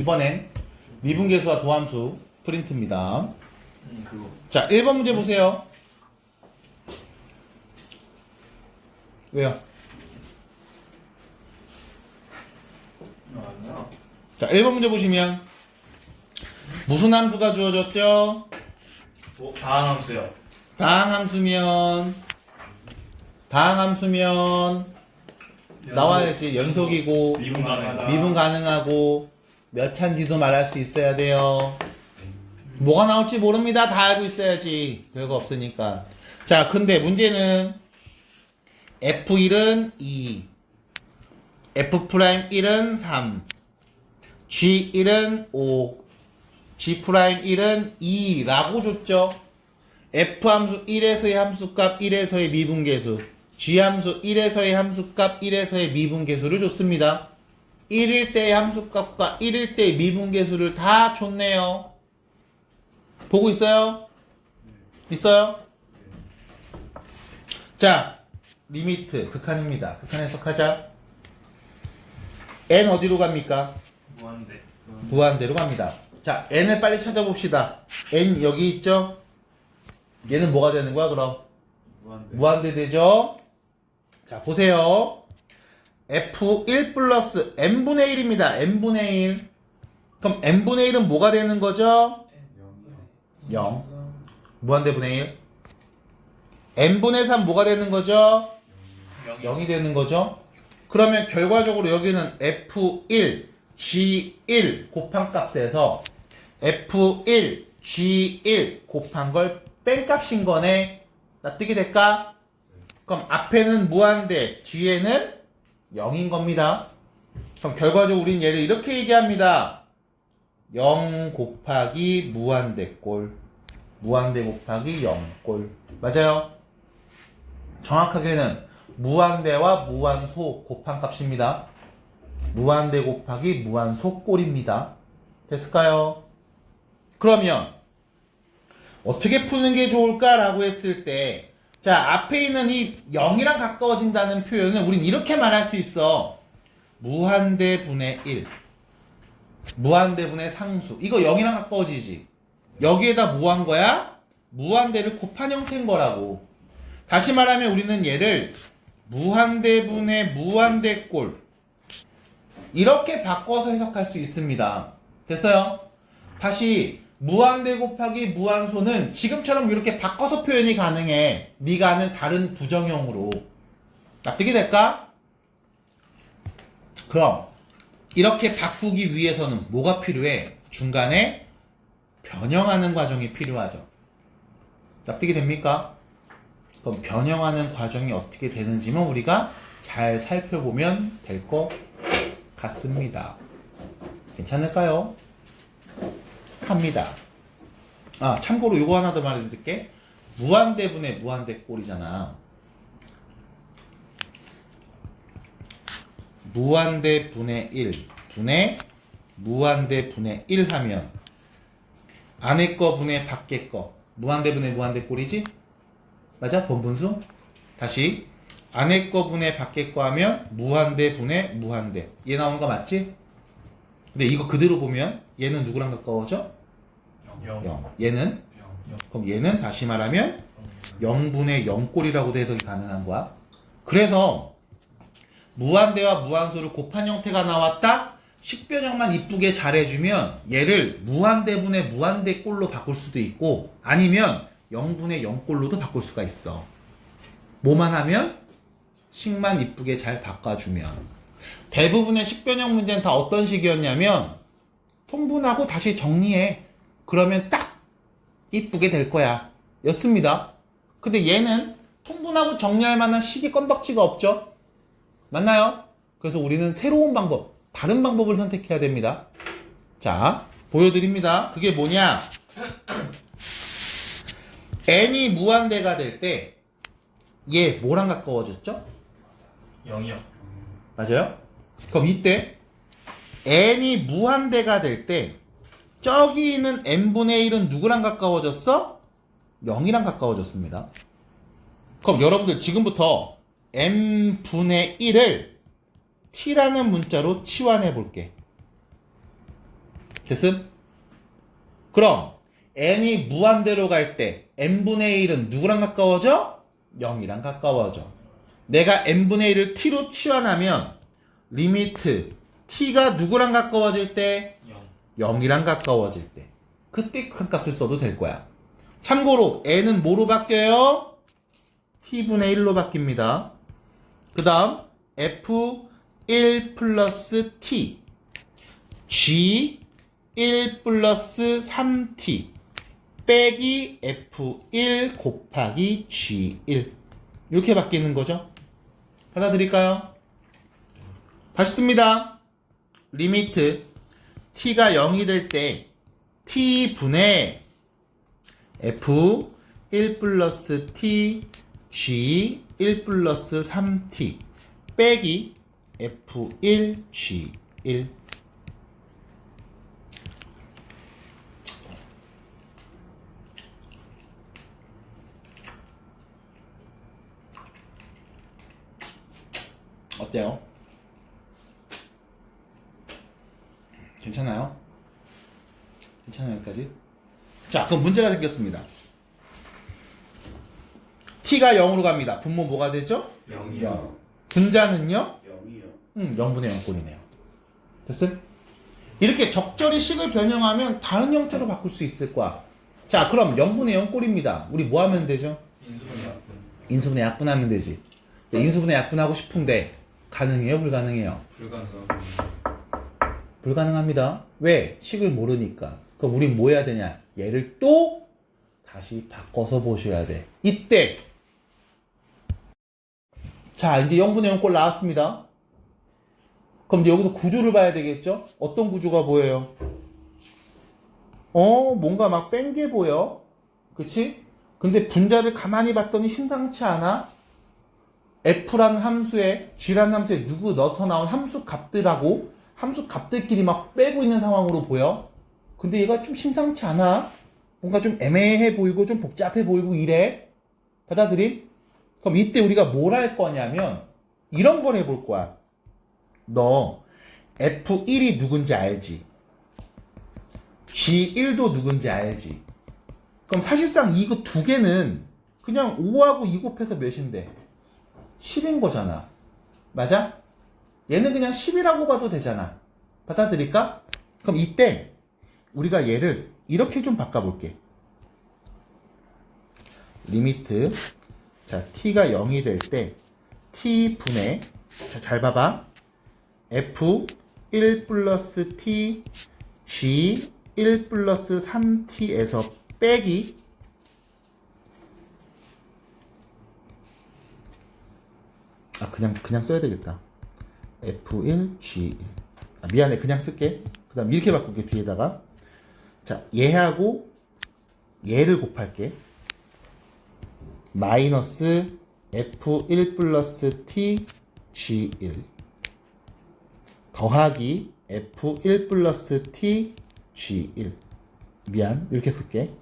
이번엔 미분계수와 도함수 프린트입니다. 그거. 자, 1번 문제 보세요. 왜요? 아니야. 자, 1번 문제 보시면 무슨 함수가 주어졌죠? 다항함수요. 다항함수면 나와야지. 연속이고 미분 가능하다. 미분 가능하고 몇 차인지도 말할 수 있어야 돼요. 뭐가 나올지 모릅니다. 다 알고 있어야지. 별거 없으니까. 자, 근데 문제는 F1은 2, F'1은 3, G1은 5, G'1은 2라고 줬죠. F함수 1에서의 함수값 1에서의 미분계수, G함수 1에서의 함수값 1에서의 미분계수를 줬습니다. 1일 때의 함수값과 1일 때의 미분계수를 다 줬네요. 보고 있어요? 있어요? 자, 리미트 극한입니다. 극한 해석하자. n 어디로 갑니까? 무한대. 무한대로 갑니다. 자, n을 빨리 찾아봅시다. n 여기 있죠? 얘는 뭐가 되는 거야 그럼? 무한대. 무한대 되죠? 자, 보세요. f1 플러스 n분의 1입니다. n분의 1. 그럼 n분의 1은 뭐가 되는 거죠? 0. 무한대분의 1. n분의 3 뭐가 되는 거죠? 0이 되는 거죠. 그러면 결과적으로 여기는 F1, G1 곱한 값에서 F1, G1 곱한 걸 뺀 값인 거네. 납득이 될까? 그럼 앞에는 무한대, 뒤에는 0인 겁니다. 그럼 결과적으로 우린 얘를 이렇게 얘기합니다. 0 곱하기 무한대꼴, 무한대 곱하기 0꼴. 맞아요? 정확하게는 무한대와 무한소 곱한 값입니다. 무한대 곱하기 무한소꼴입니다. 됐을까요? 그러면 어떻게 푸는 게 좋을까라고 했을 때, 자, 앞에 있는 이 0이랑 가까워진다는 표현은 우린 이렇게 말할 수 있어. 무한대분의 1, 무한대분의 상수. 이거 0이랑 가까워지지. 여기에다 뭐 한 거야? 무한대를 곱한 형태인 거라고. 다시 말하면 우리는 얘를 무한대분의 무한대꼴 이렇게 바꿔서 해석할 수 있습니다. 됐어요? 다시 무한대 곱하기 무한소는 지금처럼 이렇게 바꿔서 표현이 가능해. 네가 아는 다른 부정형으로. 납득이 될까? 그럼 이렇게 바꾸기 위해서는 뭐가 필요해? 중간에 변형하는 과정이 필요하죠. 납득이 됩니까? 그럼 변형하는 과정이 어떻게 되는지만 우리가 잘 살펴보면 될 것 같습니다. 괜찮을까요? 합니다. 아, 참고로 요거 하나 더 말해줄게. 무한대분의 무한대꼴이잖아. 무한대분의 1 분의 무한대분의 1 하면 안에 거 분의 밖에 거 무한대분의 무한대꼴이지? 맞아? 번분수? 다시 안에 거 분의 밖에 거 하면 무한대 분의 무한대. 얘 나오는 거 맞지? 근데 이거 그대로 보면 얘는 누구랑 가까워져? 0. 얘는? 그럼 얘는 다시 말하면 0분의 0꼴이라고도 해석이 가능한 거야. 그래서 무한대와 무한소를 곱한 형태가 나왔다? 식변형만 이쁘게 잘해주면 얘를 무한대분의 무한대꼴로 바꿀 수도 있고 아니면 0분의 0꼴로도 바꿀 수가 있어. 뭐만 하면? 식만 이쁘게 잘 바꿔주면. 대부분의 식변형 문제는 다 어떤 식이었냐면 통분하고 다시 정리해. 그러면 딱 이쁘게 될 거야. 였습니다. 근데 얘는 통분하고 정리할 만한 식이 건덕지가 없죠? 맞나요? 그래서 우리는 새로운 방법, 다른 방법을 선택해야 됩니다. 자, 보여드립니다. 그게 뭐냐? n이 무한대가 될 때 얘 뭐랑 가까워졌죠? 0이요. 맞아요? 그럼 이때 n이 무한대가 될 때 저기 있는 n분의 1은 누구랑 가까워졌어? 0이랑 가까워졌습니다. 그럼 여러분들 지금부터 n분의 1을 t라는 문자로 치환해 볼게. 됐음? 그럼 n이 무한대로 갈 때 n분의 1은 누구랑 가까워져? 0이랑 가까워져. 내가 n분의 1을 t로 치환하면 리미트 t가 누구랑 가까워질 때? 0. 0이랑 가까워질 때. 그때 큰 값을 써도 될 거야. 참고로 n은 뭐로 바뀌어요? t분의 1로 바뀝니다. 그 다음 f1 플러스 t g1 플러스 3t 빼기 f1 곱하기 g1 이렇게 바뀌는 거죠. 받아들일까요? 다시 씁니다. 리미트 t가 0이 될 때 t분의 f1 플러스 t g1 플러스 3t 빼기 f1 g1 어때요? 괜찮아요? 괜찮아요 여기까지? 자 그럼 문제가 생겼습니다. t가 0으로 갑니다. 분모 뭐가 되죠? 0이요. 분자는요? 0이요. 0분의 0꼴이네요. 됐어? 이렇게 적절히 식을 변형하면 다른 형태로 바꿀 수 있을 거야. 자 그럼 0분의 0꼴입니다. 우리 뭐 하면 되죠? 인수분해 약분. 인수분해 약분하면 되지. 인수분해 약분하고 싶은데 가능해요? 불가능해요? 불가능하고. 불가능합니다. 왜? 식을 모르니까. 그럼 우린 뭐 해야 되냐? 얘를 또 다시 바꿔서 보셔야 돼. 이때 자 이제 0분의 0꼴 나왔습니다. 그럼 이제 여기서 구조를 봐야 되겠죠? 어떤 구조가 보여요? 뭔가 막 뺀 게 보여. 그치? 근데 분자를 가만히 봤더니 심상치 않아. f라는 함수에 g라는 함수에 누구 넣어서 나온 함수 값들하고 함수 값들끼리 막 빼고 있는 상황으로 보여. 근데 얘가 좀 심상치 않아. 뭔가 좀 애매해 보이고 좀 복잡해 보이고 이래. 받아들임? 그럼 이때 우리가 뭘 할 거냐면 이런 걸 해볼 거야. 너 F1이 누군지 알지? G1도 누군지 알지? 그럼 사실상 이거 두 개는 그냥 5하고 2 곱해서 몇인데? 10인 거잖아. 맞아? 얘는 그냥 10이라고 봐도 되잖아. 받아들일까? 그럼 이때 우리가 얘를 이렇게 좀 바꿔볼게. 리미트 자 t가 0이 될 때 t분의 자 잘 봐봐. f1 플러스 t g1 플러스 3t에서 빼기 그냥 써야 되겠다. f1 g1 미안해 그냥 쓸게. 그 다음 이렇게 바꿀게. 뒤에다가 자 얘하고 얘를 곱할게. 마이너스 f1 플러스 t g1 더하기 f1 플러스 t g1 미안 이렇게 쓸게.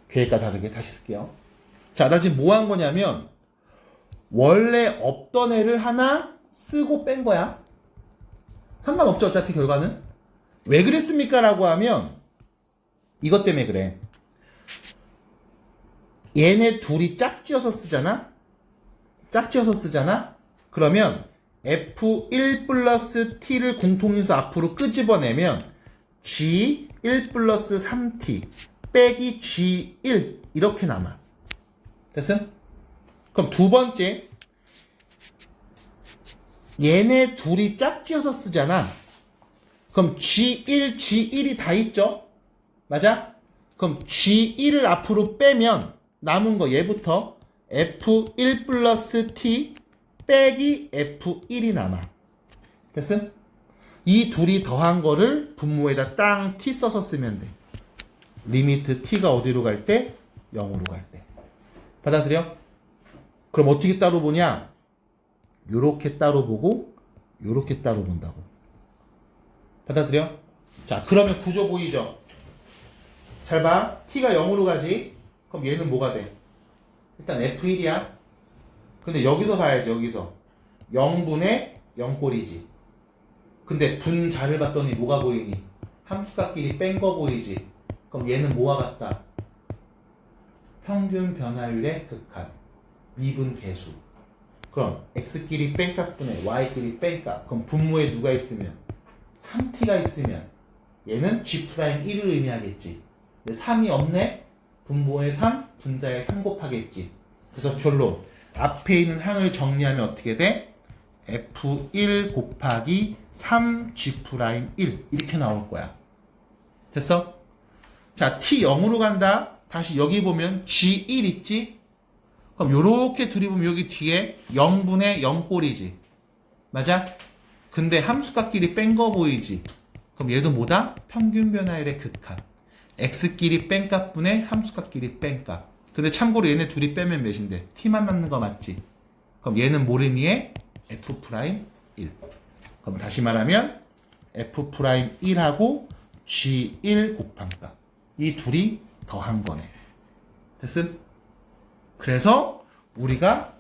계획과 다르게 다시 쓸게요. 자 나 지금 뭐 한 거냐면 원래 없던 애를 하나 쓰고 뺀 거야. 상관없죠 어차피 결과는. 왜 그랬습니까? 라고 하면 이것 때문에 그래. 얘네 둘이 짝지어서 쓰잖아? 짝지어서 쓰잖아? 그러면 f1 플러스 t를 공통인수 앞으로 끄집어내면 g1 플러스 3t 빼기 g1 이렇게 남아. 됐음? 그럼 두 번째 얘네 둘이 짝지어서 쓰잖아. 그럼 g1이 다 있죠? 맞아? 그럼 g1을 앞으로 빼면 남은 거 얘부터 f1 플러스 t 빼기 f1이 남아. 됐음? 이 둘이 더한 거를 분모에다 땅 t 써서 쓰면 돼. 리미트 t가 어디로 갈 때? 0으로 갈 때. 받아들여? 그럼 어떻게 따로 보냐? 요렇게 따로 보고 요렇게 따로 본다고. 받아들여? 자 그러면 구조 보이죠? 잘 봐. t가 0으로 가지. 그럼 얘는 뭐가 돼? 일단 f1이야. 근데 여기서 봐야지. 여기서 0분의 0꼴이지. 근데 분자를 봤더니 뭐가 보이니? 함수값끼리 뺀 거 보이지? 그럼 얘는 뭐와 같다? 평균 변화율의 극한, 미분 계수. 그럼 x끼리 뺀 값분의 y끼리 뺀 값. 그럼 분모에 누가 있으면 3t가 있으면 얘는 g'1을 의미하겠지. 근데 3이 없네? 분모에 3, 분자에 3 곱하겠지. 그래서 결론. 앞에 있는 항을 정리하면 어떻게 돼? f1 곱하기 3g'1 이렇게 나올 거야. 됐어? 자, t 0으로 간다. 다시 여기 보면 g1 있지? 그럼 요렇게 들이보면 여기 뒤에 0분의 0꼴이지. 맞아? 근데 함수값끼리 뺀 거 보이지? 그럼 얘도 뭐다? 평균 변화율의 극한. x끼리 뺀 값분의 함수값끼리 뺀 값. 근데 참고로 얘네 둘이 빼면 몇인데? t만 남는 거 맞지? 그럼 얘는 뭘 의미해? f'1. 그럼 다시 말하면 f'1하고 g1 곱한 값. 이 둘이 더한 거네. 됐음? 그래서 우리가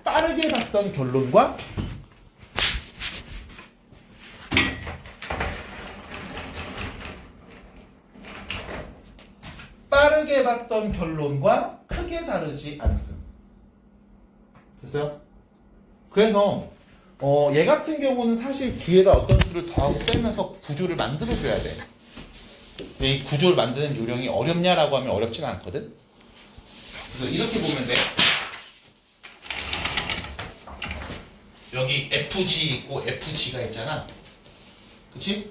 빠르게 봤던 결론과 크게 다르지 않음. 됐어요? 그래서 얘 같은 경우는 사실 뒤에다 어떤 수를 더하고 빼면서 구조를 만들어줘야 돼. 근데 이 구조를 만드는 요령이 어렵냐라고 하면 어렵진 않거든. 그래서 이렇게 보면 돼. 여기 FG 있고 FG가 있잖아. 그치?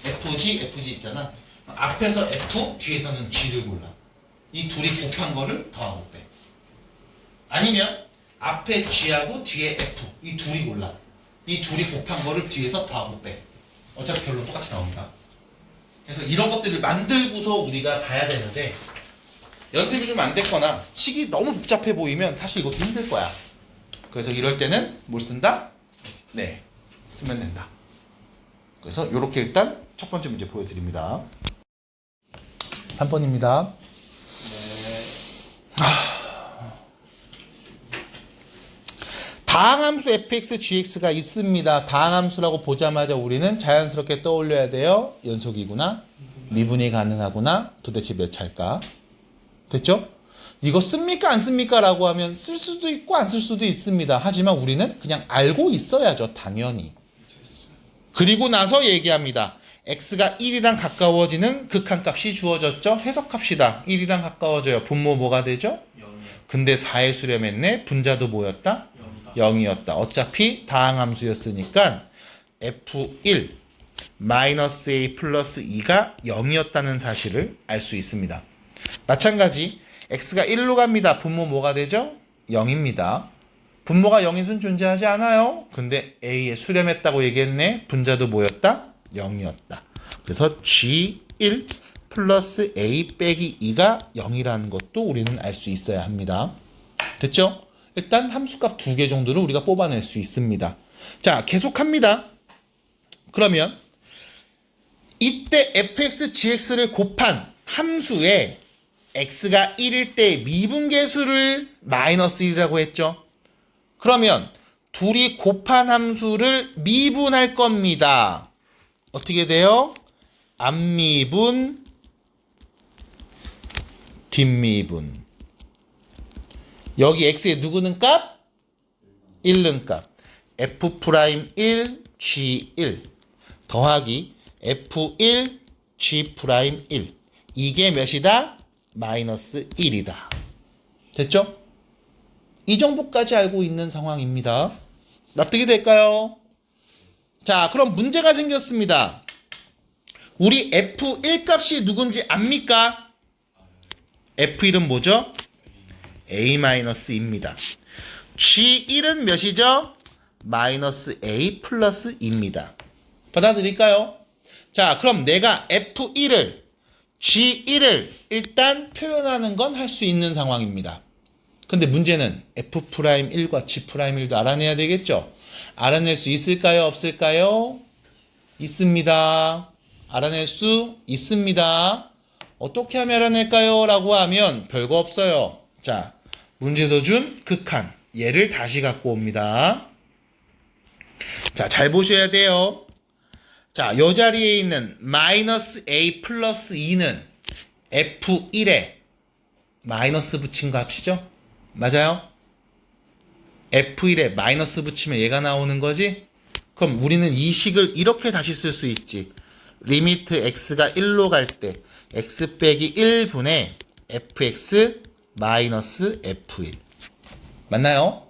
FG 있잖아. 앞에서 F, 뒤에서는 G를 골라. 이 둘이 곱한 거를 더하고 빼. 아니면 앞에 G하고 뒤에 F, 이 둘이 골라. 이 둘이 곱한 거를 뒤에서 더하고 빼. 어차피 결론 똑같이 나옵니다. 그래서 이런 것들을 만들고서 우리가 가야 되는데 연습이 좀 안 됐거나 식이 너무 복잡해 보이면 사실 이것도 힘들 거야. 그래서 이럴 때는 뭘 쓴다? 네, 쓰면 된다. 그래서 이렇게 일단 첫 번째 문제 보여드립니다. 3번입니다. 다항함수 fx, gx가 있습니다. 다항함수라고 보자마자 우리는 자연스럽게 떠올려야 돼요. 연속이구나, 미분이 가능하구나, 도대체 몇 차일까? 됐죠? 이거 씁니까 안 씁니까? 라고 하면 쓸 수도 있고 안 쓸 수도 있습니다. 하지만 우리는 그냥 알고 있어야죠. 당연히. 그리고 나서 얘기합니다. x가 1이랑 가까워지는 극한값이 주어졌죠? 해석합시다. 1이랑 가까워져요. 분모 뭐가 되죠? 0이요. 근데 4에 수렴했네. 분자도 뭐였다? 0이었다. 어차피 다항함수였으니까 f1 마이너스 a 플러스 2가 0이었다는 사실을 알 수 있습니다. 마찬가지 x가 1로 갑니다. 분모 뭐가 되죠? 0입니다. 분모가 0인 수는 존재하지 않아요. 근데 a에 수렴했다고 얘기했네. 분자도 뭐였다? 0이었다. 그래서 g1 플러스 a 빼기 2가 0이라는 것도 우리는 알 수 있어야 합니다. 됐죠? 일단 함수값 2개 정도를 우리가 뽑아낼 수 있습니다. 자, 계속합니다. 그러면 이때 fx, gx를 곱한 함수에 x가 1일 때 미분계수를 마이너스 1이라고 했죠. 그러면 둘이 곱한 함수를 미분할 겁니다. 어떻게 돼요? 앞미분, 뒷미분. 여기 x에 누구는 값? 1는 값. f'1, g1 더하기 f1, g'1. 이게 몇이다? 마이너스 1이다. 됐죠? 이 정도까지 알고 있는 상황입니다. 납득이 될까요? 자, 그럼 문제가 생겼습니다. 우리 f1 값이 누군지 압니까? f1은 뭐죠? a-입니다. g1은 몇이죠? 마이너스 a 플러스 2입니다. 받아들일까요? 자, 그럼 내가 f1을 g1을 일단 표현하는 건 할 수 있는 상황입니다. 근데 문제는 f'1과 g'1도 알아내야 되겠죠? 알아낼 수 있을까요? 없을까요? 있습니다. 알아낼 수 있습니다. 어떻게 하면 알아낼까요? 라고 하면 별거 없어요. 자, 문제도 준 극한. 얘를 다시 갖고 옵니다. 자, 잘 보셔야 돼요. 자, 요 자리에 있는 마이너스 a 플러스 2는 f1에 마이너스 붙인 거 합시죠? 맞아요? f1에 마이너스 붙이면 얘가 나오는 거지? 그럼 우리는 이 식을 이렇게 다시 쓸 수 있지. 리미트 x가 1로 갈 때 x 빼기 1분의 fx 마이너스 f1 맞나요?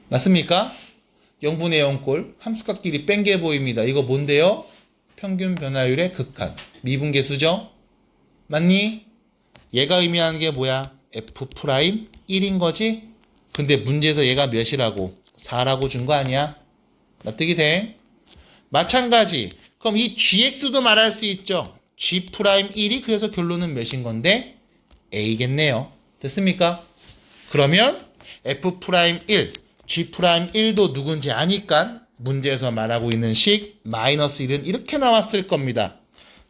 맞습니까? 0분의 0꼴 함수값끼리 뺀 게 보입니다. 이거 뭔데요? 평균 변화율의 극한 미분계수죠? 맞니? 얘가 의미하는 게 뭐야? f'1인 거지? 근데 문제에서 얘가 몇이라고? 4라고 준 거 아니야? 납득이 돼? 마찬가지. 그럼 이 gx도 말할 수 있죠? g'1이 그래서 결론은 몇인 건데? a겠네요. 됐습니까? 그러면 f'1, g'1도 누군지 아니까 문제에서 말하고 있는 식 마이너스 1은 이렇게 나왔을 겁니다.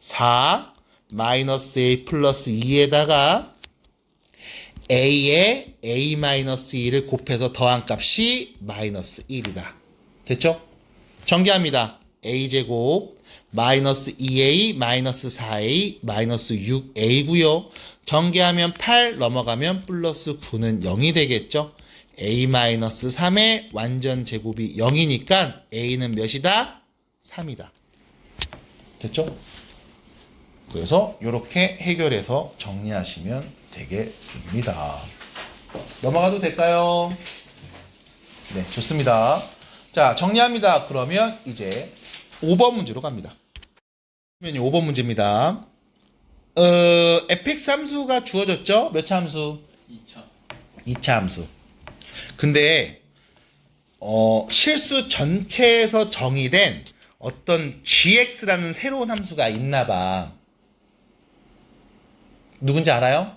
4 마이너스 a 플러스 2에다가 a에 a 마이너스 2를 곱해서 더한 값이 마이너스 1이다. 됐죠? 전개합니다. a제곱 마이너스 2a 마이너스 4a 마이너스 6a고요. 전개하면 8 넘어가면 플러스 9는 0이 되겠죠? a 마이너스 3의 완전 제곱이 0이니까 a는 몇이다? 3이다. 됐죠? 그래서 이렇게 해결해서 정리하시면 되겠습니다. 넘어가도 될까요? 네, 좋습니다. 자, 정리합니다. 그러면 이제 5번 문제로 갑니다. 5번 문제입니다. fx 함수가 주어졌죠? 몇 차 함수? 2차. 2차 함수. 근데 실수 전체에서 정의된 어떤 gx라는 새로운 함수가 있나 봐. 누군지 알아요?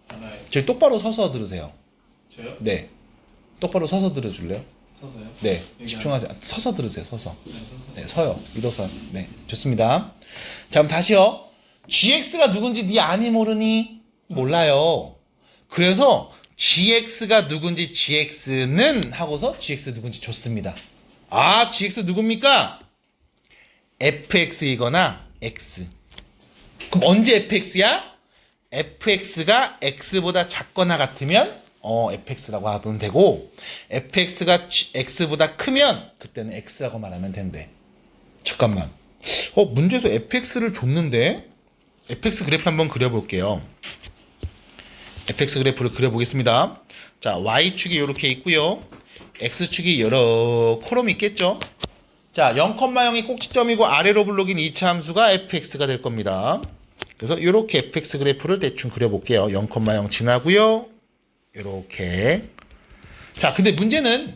알아요. 저희 똑바로 서서 들으세요. 저요? 네. 똑바로 서서 들어줄래요? 서서요? 네. 여기 집중하세요. 서서 들으세요. 서서. 네, 서서. 네, 서요. 일어서. 네. 좋습니다. 자, 그럼 다시요. gx가 누군지 네 아니 모르니? 몰라요. 그래서 gx가 누군지 gx는 하고서 gx 누군지 줬습니다. 아, gx 누굽니까? fx이거나 x. 그럼 언제 fx야? fx가 x보다 작거나 같으면 fx라고 하면 되고 fx가 x보다 크면 그때는 x라고 말하면 된대. 잠깐만. 문제에서 fx를 줬는데 fx 그래프 한번 그려볼게요. fx 그래프를 그려보겠습니다. 자, y축이 이렇게 있고요. x축이 여러 콜럼이 있겠죠. 자, 0,0이 꼭지점이고 아래로 블록인 2차 함수가 fx가 될 겁니다. 그래서 이렇게 fx 그래프를 대충 그려볼게요. 0,0 지나고요. 이렇게. 자, 근데 문제는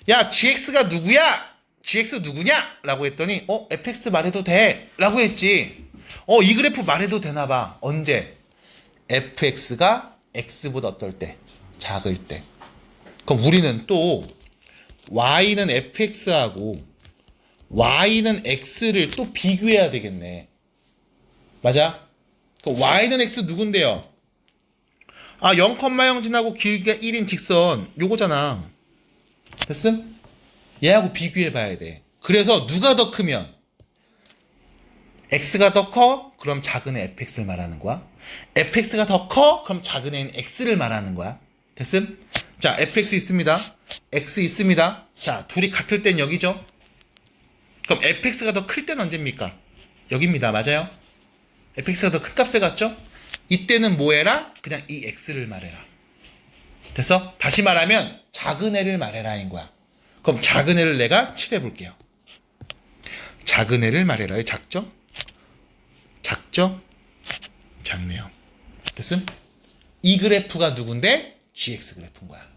야, gx가 누구야? gx 누구냐? 라고 했더니 fx 말해도 돼 라고 했지. 이 그래프 말해도 되나 봐. 언제? fx가 x보다 어떨 때? 작을 때. 그럼 우리는 또 y는 fx하고 y는 x를 또 비교해야 되겠네. 맞아? 그 y는 x 누군데요? 0,0 지나고 길이가 1인 직선 요거잖아. 됐음? 얘하고 비교해 봐야 돼. 그래서 누가 더 크면 x가 더 커? 그럼 작은 애 fx를 말하는 거야. fx가 더 커? 그럼 작은 애인 x를 말하는 거야. 됐음? 자, fx 있습니다. x 있습니다. 자, 둘이 같을 땐 여기죠. 그럼 fx가 더 클 때는 언제입니까? 여기입니다. 맞아요? fx가 더 큰 값을 갖죠? 이때는 뭐 해라? 그냥 이 x를 말해라. 됐어? 다시 말하면 작은 애를 말해라인 거야. 그럼 작은 애를 내가 칠해볼게요. 작은 애를 말해라. 작죠? 작죠? 작네요. 됐음? 이 그래프가 누군데? gx 그래프인 거야.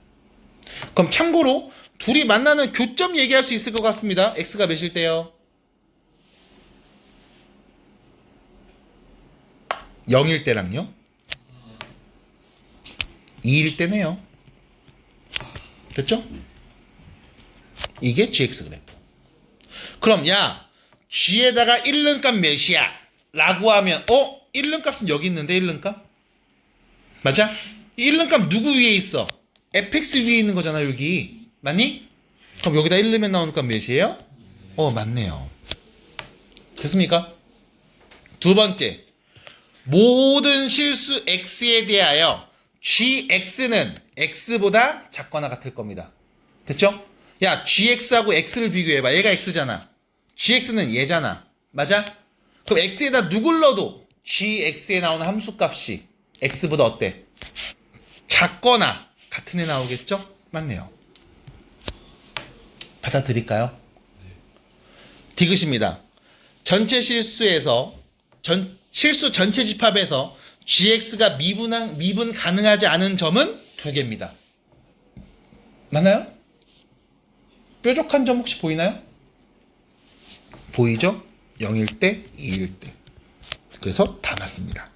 그럼 참고로 둘이 만나는 교점 얘기할 수 있을 것 같습니다. x가 몇일 때요? 0일 때랑요? 2일 때네요. 됐죠? 이게 gx 그래프. 그럼 야, g에다가 1는 값 몇이야? 라고 하면 1는 값은 여기 있는데 1는 값? 맞아? 1는 값 누구 위에 있어? fx 위에 있는 거잖아 여기. 맞니? 그럼 여기다 1 넣으면 나오는 값 몇이에요? 맞네요. 됐습니까? 두 번째, 모든 실수 x에 대하여 gx는 x보다 작거나 같을 겁니다. 됐죠? 야, gx하고 x를 비교해봐. 얘가 x잖아. gx는 얘잖아. 맞아? 그럼 x에다 누굴 넣어도 gx에 나오는 함수값이 x보다 어때? 작거나 같은 애 나오겠죠? 맞네요. 받아들일까요? 디귿입니다. 전체 실수에서 실수 전체 집합에서 gx가 미분 가능하지 않은 점은 두 개입니다. 맞나요? 뾰족한 점 혹시 보이나요? 보이죠? 0일 때, 2일 때. 그래서 다 맞습니다.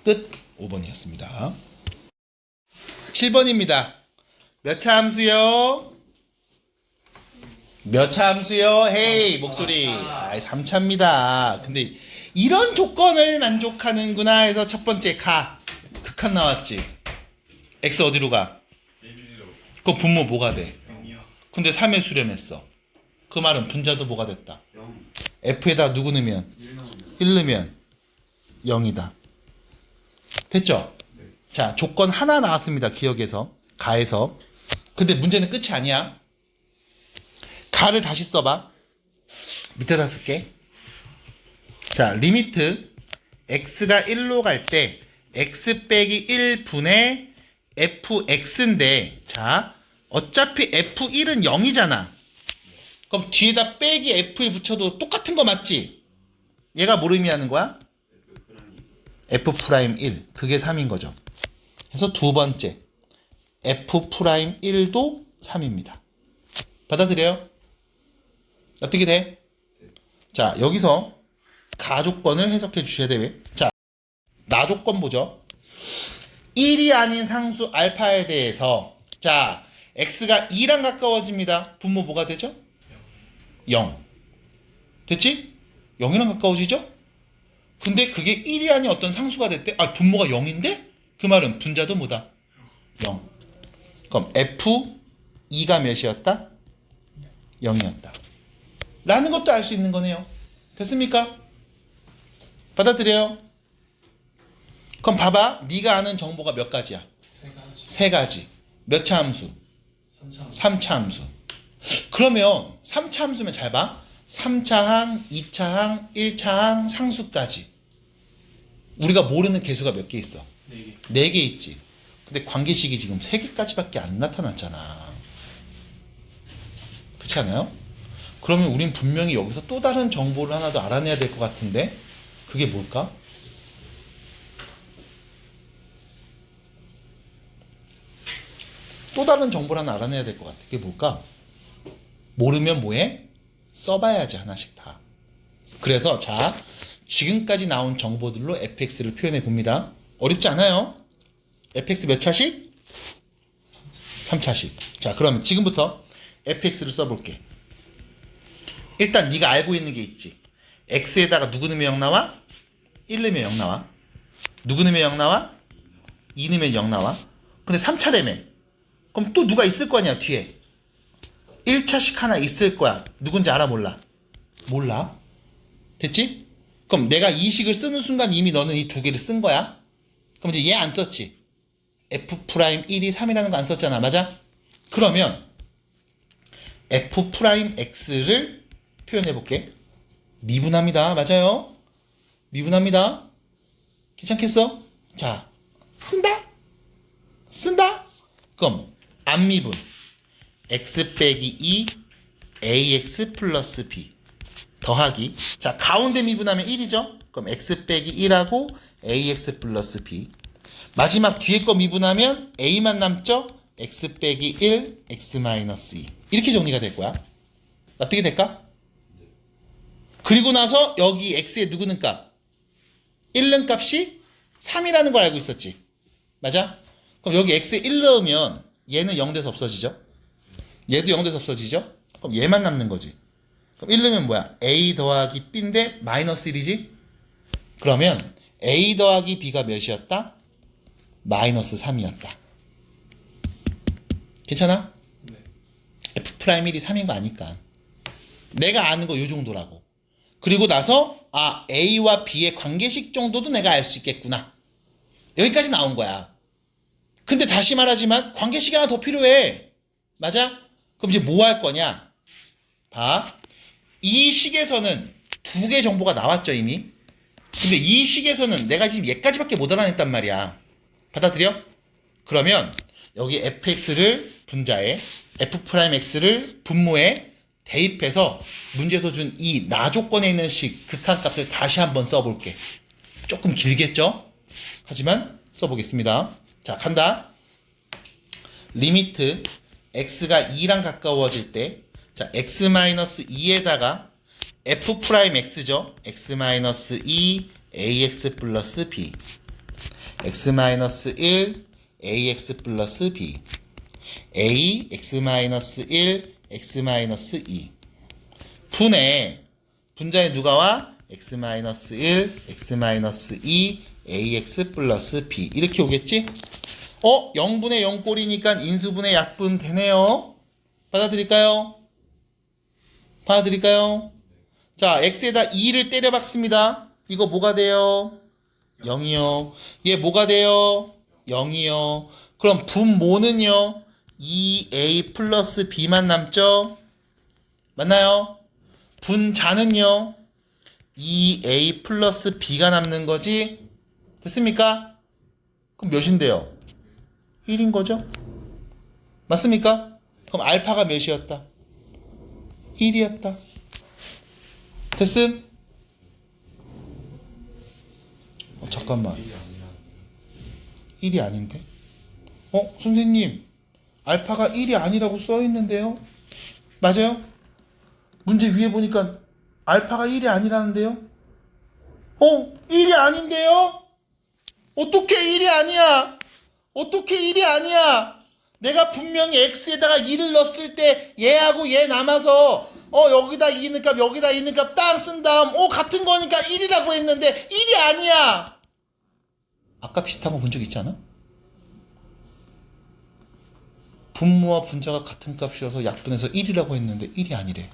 끝. 5번이었습니다. 7번입니다. 몇 차 함수요? 몇 차 함수요? 헤이 목소리. 3차입니다. 근데 이런 조건을 만족하는구나 해서 첫 번째 극한 나왔지. x 어디로 가? 1로 그 분모 뭐가 돼? 0이요. 근데 3에 수렴했어. 그 말은 분자도 뭐가 됐다? 0. f에다 누구 넣으면? 1 나오면 1 넣으면 0이다. 됐죠? 네. 자, 조건 하나 나왔습니다. 기억에서. 가에서. 근데 문제는 끝이 아니야. 가를 다시 써봐. 밑에다 쓸게. 자, 리미트 x가 1로 갈 때 x 빼기 1분의 fx인데, 자, 어차피 f1은 0이잖아. 그럼 뒤에다 빼기 f1 붙여도 똑같은 거 맞지? 얘가 뭘 의미하는 거야? f'1. 그게 3인 거죠. 그래서 두 번째 f'1도 3입니다. 받아들여요? 어떻게 돼? 자, 여기서 가조건을 해석해 주셔야 돼. 자, 나조건 보죠. 1이 아닌 상수 알파에 대해서, 자, x가 2랑 가까워집니다. 분모 뭐가 되죠? 0. 됐지? 0이랑 가까워지죠? 근데 그게 1이 아닌 어떤 상수가 됐대? 아, 분모가 0인데? 그 말은 분자도 뭐다? 0. 그럼 f2가 몇이었다? 0이었다. 라는 것도 알 수 있는 거네요. 됐습니까? 받아들여요? 그럼 봐봐. 네가 아는 정보가 몇 가지야? 세 가지. 몇 차 함수? 3차. 3차 함수. 그러면 3차 함수면 잘 봐. 3차 항, 2차 항, 1차 항, 상수까지. 우리가 모르는 개수가 몇 개 있어? 4개. 4개 있지. 근데 관계식이 지금 3개까지밖에 안 나타났잖아. 그렇지 않아요? 그러면 우린 분명히 여기서 또 다른 정보를 하나 더 알아내야 될 것 같은데 그게 뭘까? 또 다른 정보를 하나 알아내야 될 것 같아. 그게 뭘까? 모르면 뭐해? 써봐야지 하나씩 다. 그래서 자, 지금까지 나온 정보들로 fx를 표현해 봅니다. 어렵지 않아요? fx 몇 차씩? 3차씩. 자, 그러면 지금부터 fx를 써볼게. 일단 네가 알고 있는 게 있지. x에다가 누구 넣으면 0 나와? 1 넣으면 0 나와. 누구 넣으면 0 나와? 2 넣으면 0 나와. 근데 3차래매. 그럼 또 누가 있을 거 아니야 뒤에. 1차씩 하나 있을 거야. 누군지 알아 몰라? 몰라. 됐지? 그럼 내가 이 식을 쓰는 순간 이미 너는 이 두 개를 쓴 거야. 그럼 이제 얘 안 썼지? f'1이 3이라는 거 안 썼잖아. 맞아? 그러면 f'x를 표현해 볼게. 미분합니다. 맞아요? 미분합니다. 괜찮겠어? 자, 쓴다? 쓴다? 그럼 안미분 x 빼기 2 ax 플러스 b 더하기, 자, 가운데 미분하면 1이죠? 그럼 x 빼기 1하고 ax 플러스 b. 마지막 뒤에 거 미분하면 a만 남죠? x 빼기 1 x 마이너스 2. 이렇게 정리가 될 거야. 어떻게 될까? 그리고 나서 여기 x에 누구는 값? 1는 값이 3이라는 걸 알고 있었지. 맞아? 그럼 여기 x에 1 넣으면 얘는 0 돼서 없어지죠? 얘도 0 돼서 없어지죠? 그럼 얘만 남는 거지. 그럼 1 넣으면 뭐야? a 더하기 b인데 마이너스 1이지? 그러면 a 더하기 b가 몇이었다? 마이너스 3이었다. 괜찮아? 네. f'1이 3인 거 아니까. 내가 아는 거 요 정도라고. 그리고 나서 A와 B의 관계식 정도도 내가 알 수 있겠구나. 여기까지 나온 거야. 근데 다시 말하지만 관계식이 하나 더 필요해. 맞아? 그럼 이제 뭐 할 거냐? 봐. 이 식에서는 두 개 정보가 나왔죠, 이미. 근데 이 식에서는 내가 지금 얘까지밖에 못 알아냈단 말이야. 받아들여? 그러면 여기 fx를 분자에 f'x를 분모에 대입해서 문제에서 준 이 나 조건에 있는 식 극한값을 다시 한번 써볼게. 조금 길겠죠? 하지만 써보겠습니다. 자, 간다. 리미트 x가 2랑 가까워질 때, 자, x-2에다가 f'x죠. x-2 ax 플러스 b, x-1 ax 플러스 b, a x-1 x-2 분의 분자에 누가 와? x-1 x-2 ax 플러스 b 이렇게 오겠지? 0분의 0꼴이니까 인수분의 약분 되네요. 받아들일까요? 받아들일까요? 자, x에다 2를 때려박습니다. 이거 뭐가 돼요? 0이요. 얘 뭐가 돼요? 0이요. 그럼 분모는요? 2a 플러스 b만 남죠? 맞나요? 분자는요? 2a 플러스 b가 남는 거지? 됐습니까? 그럼 몇인데요? 1인 거죠? 맞습니까? 그럼 알파가 몇이었다? 1이었다. 됐음? 잠깐만. 1이 아닌데? 선생님, 알파가 1이 아니라고 써있는데요? 맞아요? 문제 위에 보니까 알파가 1이 아니라는데요? 1이 아닌데요? 어떻게 1이 아니야? 어떻게 1이 아니야? 내가 분명히 x에다가 2를 넣었을 때 얘하고 얘 남아서 여기다 2 있는 값 여기다 2 있는 값 땅 쓴 다음 같은 거니까 1이라고 했는데 1이 아니야. 아까 비슷한 거 본 적 있지 않아? 분모와 분자가 같은 값이어서 약분해서 1이라고 했는데 1이 아니래.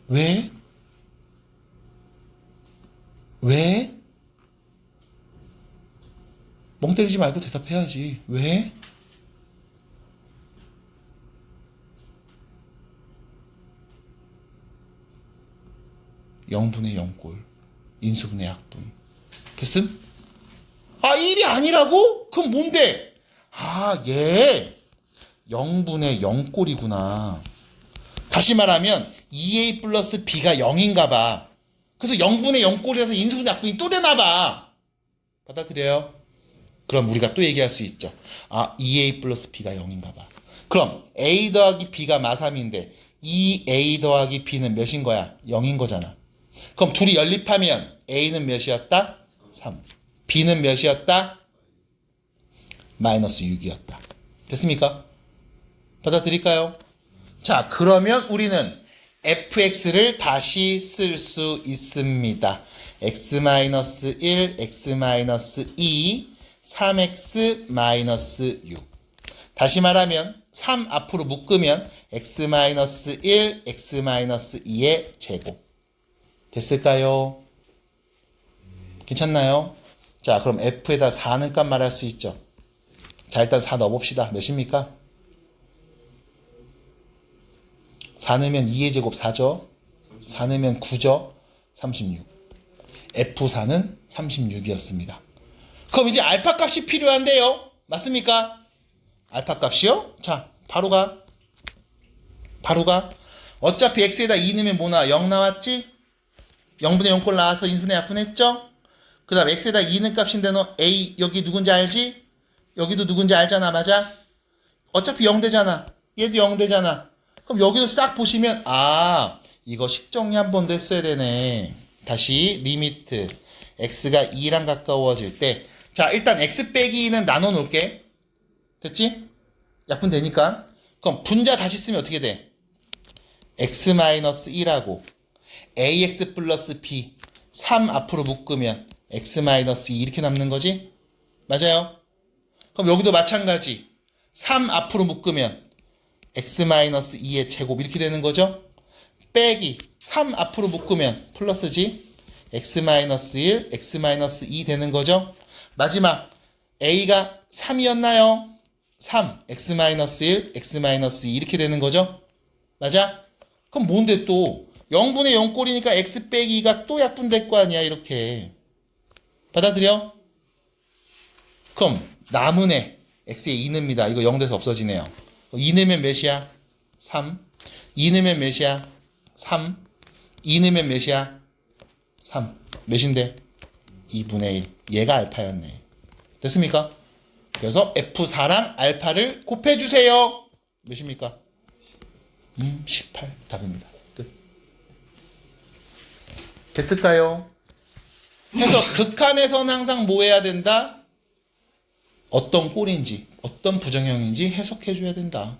왜? 왜? 멍 때리지 말고 대답해야지. 왜? (0분의 0꼴) 인수분의 약분. 됐음? 1이 아니라고? 그럼 뭔데? 얘 0분의 0꼴이구나. 다시 말하면 2a 플러스 b가 0인가 봐. 그래서 0분의 0꼴이라서 인수분해 약분이 또 되나 봐. 받아들여요? 그럼 우리가 또 얘기할 수 있죠. 2a 플러스 b가 0인가 봐. 그럼 a 더하기 b가 마3인데 2a 더하기 b는 몇인 거야? 0인 거잖아. 그럼 둘이 연립하면 a는 몇이었다? 3. b는 몇이었다? 마이너스 6이었다. 됐습니까? 받아들일까요? 자, 그러면 우리는 fx를 다시 쓸 수 있습니다. x-1, x-2, 3x-6. 다시 말하면 3 앞으로 묶으면 x-1, x-2의 제곱. 됐을까요? 괜찮나요? 자, 그럼 f에다 4는 값 말할 수 있죠. 자, 일단 4 넣어봅시다. 몇입니까? 4 넣으면 2의 제곱 4죠. 4 넣으면 9죠. 36. F4는 36이었습니다. 그럼 이제 알파 값이 필요한데요. 맞습니까? 알파 값이요? 자, 바로 가. 바로 가. 어차피 x에다 2 넣으면 뭐 나와? 0 나왔지? 0분의 0꼴 나와서 인수분해 약분했죠? 그 다음 x에다 2 넣은 값인데 너 a 여기 누군지 알지? 여기도 누군지 알잖아. 맞아? 어차피 0 되잖아. 얘도 0 되잖아. 그럼 여기도 싹 보시면 이거 식정리 한 번 더 했어야 되네. 다시 리미트 x가 2랑 가까워질 때, 자, 일단 x 빼기 2는 나눠 놓을게. 됐지? 약분 되니까. 그럼 분자 다시 쓰면 어떻게 돼? x-1하고 ax 플러스 b 3 앞으로 묶으면 x-2 이렇게 남는 거지? 맞아요? 그럼 여기도 마찬가지. 3 앞으로 묶으면 x-2의 제곱 이렇게 되는 거죠? 빼기 3 앞으로 묶으면 플러스지. x-1, x-2 되는 거죠. 마지막 a가 3이었나요? 3, x-1, x-2 이렇게 되는 거죠. 맞아? 그럼 뭔데 또 0분의 0꼴이니까 x 빼기 2가 또 약분될 거 아니야 이렇게. 받아들여? 그럼 남은 애 x에 2 넣습니다. 이거 0 돼서 없어지네요. 2 넣으면 몇이야? 3. 2 넣으면 몇이야? 3. 2 넣으면 몇이야? 3. 몇인데? 2분의 1. 얘가 알파였네. 됐습니까? 그래서 F4랑 알파를 곱해주세요. 몇입니까? 18. 답입니다. 끝. 됐을까요? 그래서 극한에서는 항상 뭐 해야 된다? 어떤 꼴인지, 어떤 부정형인지 해석해줘야 된다.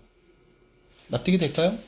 납득이 될까요?